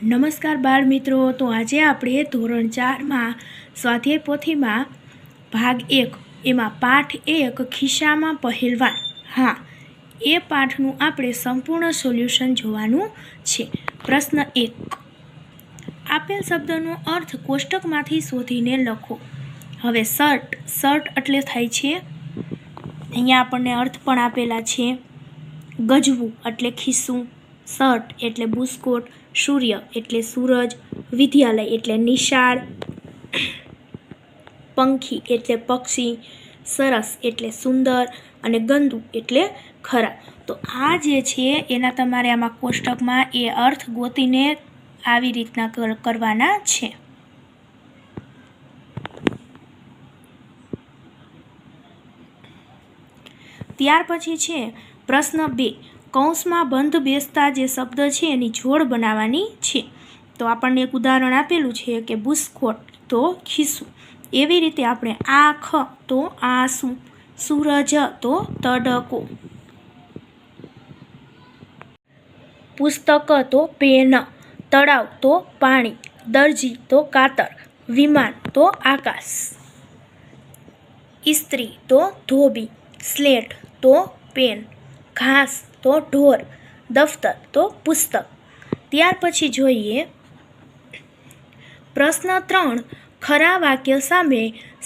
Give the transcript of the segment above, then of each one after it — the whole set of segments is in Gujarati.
નમસ્કાર બાળ મિત્રો. તો આજે આપણે ધોરણ 4માં સ્વાધ્યાય પોથીમાં ભાગ 1 એમાં પાઠ 1 ખિસ્સામાં પહેલવાન, હા એ પાઠનું આપણે સંપૂર્ણ સોલ્યુશન જોવાનું છે. પ્રશ્ન 1, આપેલ શબ્દનો અર્થ કોષ્ટકમાંથી શોધીને લખો. હવે શર્ટ એટલે થાય છે, અહીંયા આપણને અર્થ પણ આપેલા છે. ગજવું એટલે ખિસ્સું, શર્ટ એટલે બુસ્કોટ, સૂર્ય એટલે સૂરજ, વિદ્યાલય એટલે નિશાળ, પંખી એટલે પક્ષી, સરસ એટલે સુંદર અને ગંદુ એટલે ખરાબ. તો આ જે છે એના તમારે આમાં કોષ્ટકમાં એ અર્થ ગોતીને આવી રીતના કરવાના છે. ત્યાર પછી છે પ્રશ્ન 2, કૌંસમાં બંધ બેસતા જે શબ્દ છે એની જોડ બનાવવાની છે. તો આપણને એક ઉદાહરણ આપેલું છે કે બુસ્કોટ તો ખિસ્સું, એવી રીતે આપણે આંખ તો આંસુ, સૂરજ તો તડકો, પુસ્તક તો પેન, તળાવ તો પાણી, દરજી તો કાતર, વિમાન તો આકાશ, ઇસ્ત્રી તો ધોબી, સ્લેટ તો પેન, ઘાસ તો ઢોર, દફતર તો પુસ્તક. ત્યાર પછી જોઈએ પ્રશ્ન 3, ખરા વાક્ય સામે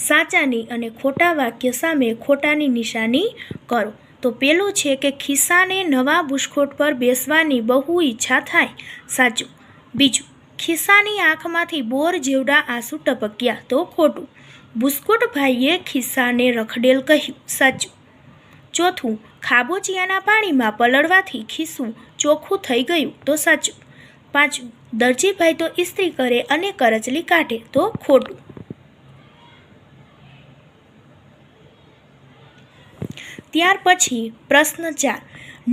સાચાની અને ખોટા વાક્ય સામે ખોટાની નિશાની કરો. તો પેલું છે કે ખિસ્સાને નવા બુસ્કોટ પર બેસવાની બહુ ઈચ્છા થાય, સાચું. બીજું, ખિસ્સાની આંખમાંથી બોર જેવડા આંસુ ટપક્યા, તો ખોટું. બુસ્કોટ ભાઈએ ખિસ્સાને રખડેલ કહ્યું, સાચું. ચોથું, ખાબોચિયાના પાણીમાં પલળવાથી ખિસ્સું ચોખ્ખું થઈ ગયું, તો સાચું. પાંચમું, દરજીભાઈ તો ઇસ્ત્રી કરે અને કરચલી કાઢે, તો ખોટું. ત્યાર પછી પ્રશ્ન 4,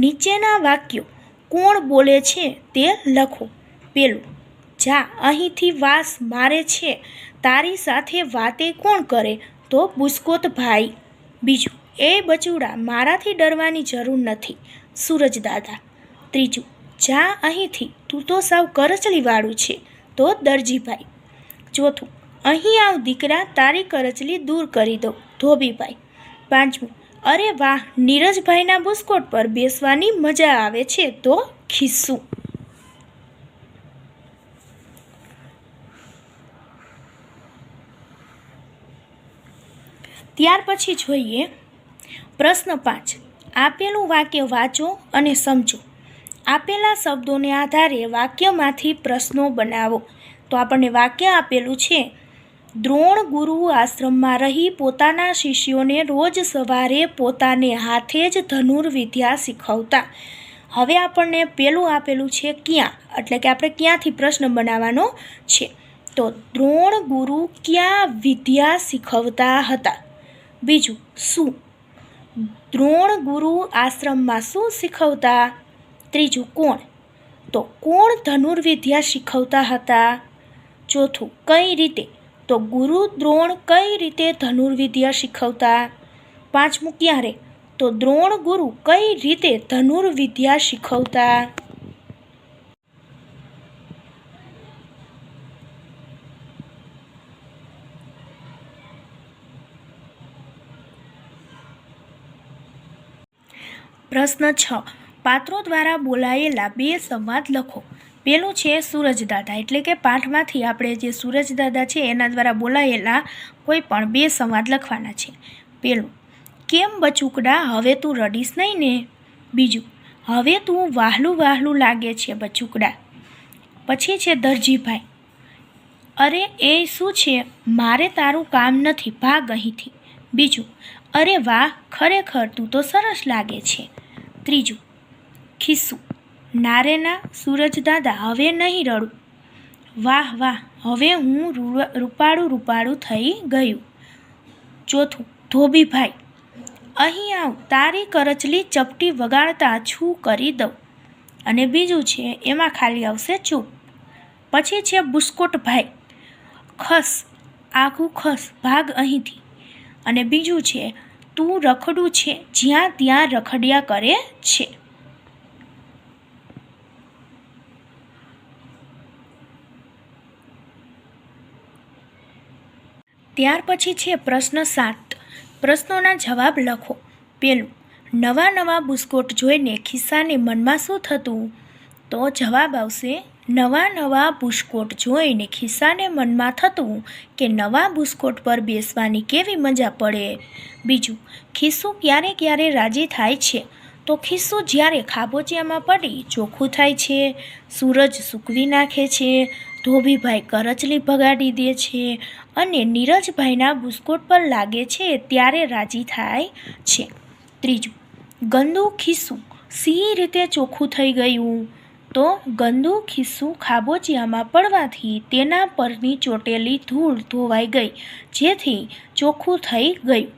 નીચેના વાક્યો કોણ બોલે છે તે લખો. પેલું, જા અહીંથી વાસ મારે છે, તારી સાથે વાતે કોણ કરે, તો બુસ્કોટ ભાઈ. બીજું, એ બચુડા મારાથી ડરવાની જરૂર નથી, સૂરજ દાદા. ત્રીજું, જા અહીંથી તું તો સાવ કરચલીવાળું છે, તો દરજીભાઈ. ચોથું, અહીં આવ દીકરા તારી કરચલી દૂર કરી દો, ધોબીભાઈ. પાંચમું, અરે વાહ નીરજભાઈના બુસ્કોટ પર બેસવાની મજા આવે છે, તો ખિસ્સું. ત્યાર પછી જોઈએ પ્રશ્ન 5, આપેલું વાક્ય વાંચો અને સમજો. આપેલા શબ્દોને આધારે વાક્યમાંથી પ્રશ્નો બનાવો. તો આપણને વાક્ય આપેલું છે, દ્રોણ ગુરુ આશ્રમમાં રહી પોતાના શિષ્યોને રોજ સવારે પોતાને હાથે જ ધનુર્વિદ્યા શીખવતા. હવે આપણને પેલું આપેલું છે ક્યાં, એટલે કે આપણે ક્યાંથી પ્રશ્ન બનાવવાનો છે. તો દ્રોણ ગુરુ ક્યાં વિદ્યા શીખવતા હતા. બીજું, શું, દ્રોણ ગુરુ આશ્રમમાં શું શીખવતા. ત્રીજું, કોણ, તો કોણ ધનુર્વિદ્યા શીખવતા હતા. ચોથું, કઈ રીતે, તો ગુરુ દ્રોણ કઈ રીતે ધનુર્વિદ્યા શીખવતા. પાંચમું, ક્યારે, તો દ્રોણ ગુરુ કઈ રીતે ધનુર્વિદ્યા શીખવતા. પ્રશ્ન 6, પાત્રો દ્વારા બોલાયેલા 2 સંવાદ લખો. પેલું છે સૂરજદાદા, એટલે કે પાઠમાંથી આપણે જે સૂરજદાદા છે એના દ્વારા બોલાયેલા કોઈ પણ 2 સંવાદ લખવાના છે. પેલું, કેમ બચુકડા હવે તું રડીશ નહીં ને. બીજું, હવે તું વહાલું વહાલું લાગે છે બચુકડા. પછી છે દરજીભાઈ, અરે એ શું છે, મારે તારું કામ નથી, ભાગ અહીંથી. બીજું, અરે વાહ ખરેખર તું તો સરસ લાગે છે. ત્રીજું, ખિસ્સું, ના રે ના સૂરજદાદા હવે નહીં રડું, વાહ વાહ હવે હું રૂપાળું થઈ ગયું. ચોથું, ધોબીભાઈ, અહીં આવ તારી કરચલી ચપટી વગાડતા છું કરી દઉં. અને બીજું છે એમાં ખાલી આવશે ચૂપ. પછી છે બુસ્કોટભાઈ, ખસ આઘું ખસ ભાગ અહીંથી. અને બીજું છે તું રખડું છે જ્યાં ત્યાં રખડ્યા કરે છે. ત્યાર પછી છે પ્રશ્ન 7. પ્રશ્નોના જવાબ લખો. પહેલું, નવા નવા બુસ્કોટ જોઈને ખિસ્સાને મનમાં શું થતું? તો જવાબ આવશે નવા નવા બુસ્કોટ જોઈને ખિસ્સાને મનમાં થતું કે નવા બુસ્કોટ પર બેસવાની કેવી મજા પડે. બીજું, ખિસ્સું ક્યારે ક્યારે રાજી થાય છે? તો ખિસ્સું જ્યારે ખાબોચિયામાં પડી ચોખ્ખું થાય છે, સૂરજ સૂકવી નાખે છે, ધોબીભાઈ કરચલી ભગાડી દે છે અને નીરજભાઈના બુસ્કોટ પર લાગે છે ત્યારે રાજી થાય છે. ત્રીજું, ગંદુ ખિસ્સું સી રીતે ચોખ્ખું થઈ ગયું? તો ગંદુ ખિસ્સું ખાબોચિયામાં પડવાથી તેના પરની ચોટેલી ધૂળ ધોવાઈ ગઈ જેથી ચોખ્ખું થઈ ગયું.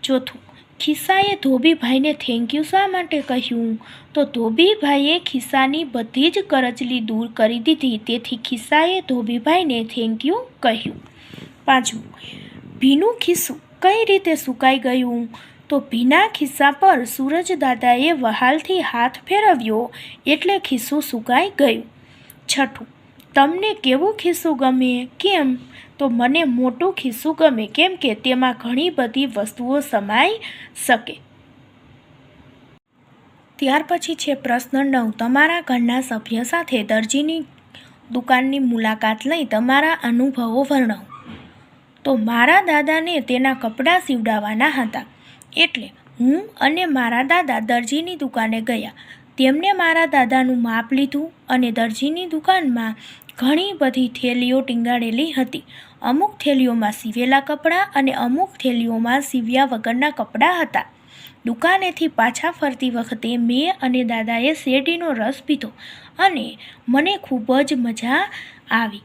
ચોથું, ખિસ્સાએ ધોબીભાઈને થેન્ક યુ શા માટે કહ્યું? તો ધોબીભાઈએ ખિસ્સાની બધી જ કરચલી દૂર કરી દીધી તેથી ખિસ્સાએ ધોબીભાઈને થેન્ક યુ કહ્યું. પાંચમું, ભીનું ખિસ્સું કઈ રીતે સુકાઈ ગયું? તો ભીના ખિસ્સા પર સૂરજદાદાએ વહાલથી હાથ ફેરવ્યો એટલે ખિસ્સું સુકાઈ ગયું. છઠ્ઠું, તમને કેવું ખિસ્સું ગમે? કેમ? તો મને મોટું ખિસ્સું ગમે કેમ કે તેમાં ઘણી બધી વસ્તુઓ સમાઈ શકે. ત્યાર પછી છે પ્રશ્ન 9. તમારા ઘરના સભ્ય સાથે દરજીની દુકાનની મુલાકાત લઈ તમારા અનુભવો વર્ણવો. તો મારા દાદાને તેના કપડાં સીવડાવવાના હતા એટલે હું અને મારા દાદા દરજીની દુકાને ગયા. તેમને મારા દાદાનું માપ લીધું અને દરજીની દુકાનમાં ઘણી બધી થેલીઓ ટીંગાડેલી હતી. અમુક થેલીઓમાં સીવેલા કપડાં અને અમુક થેલીઓમાં સીવ્યા વગરના કપડાં હતા. દુકાનેથી પાછા ફરતી વખતે મેં અને દાદાએ શેરડીનો રસ પીધો અને મને ખૂબ જ મજા આવી.